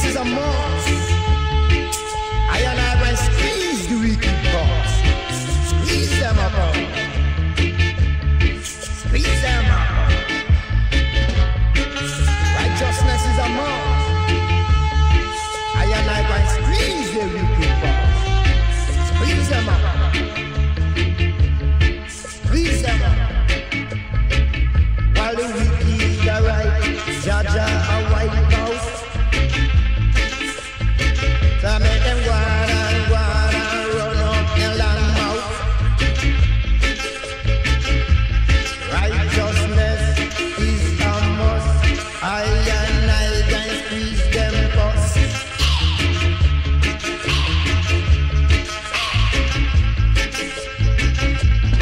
is a must. I and I will squeeze the wicked boss. Squeeze them up. Squeeze them up. Righteousness is a must. I and I will squeeze the wicked boss. Squeeze them up. Squeeze them up. While the wicked are right, Jaja a white out. So make them go and run up the long mouth. Righteousness is a must. I and I can squeeze them bust.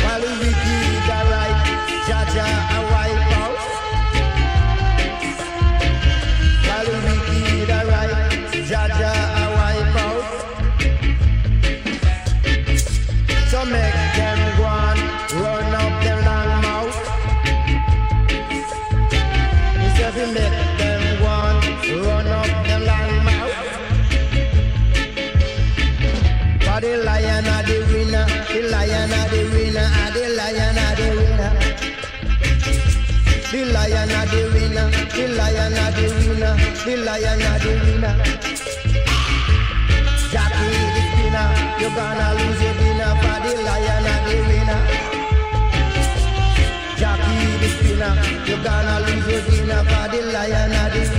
While the wicked are right, Jaja a wipe out. While the wicked are right, Jaja a wipe out. So make them go on, run up them long mouth. Instead of make them go on, run up them long mouth. For the lion are the winner, the lion are the winner, and the lion are the winner. The lion are the winner, the lion are the winner, the lion are the winner. Jackie the spinner, you're gonna lose your dinner, for the lion are the winner. Jackie the spinner, you're gonna lose your dinner, for the lion are the winner.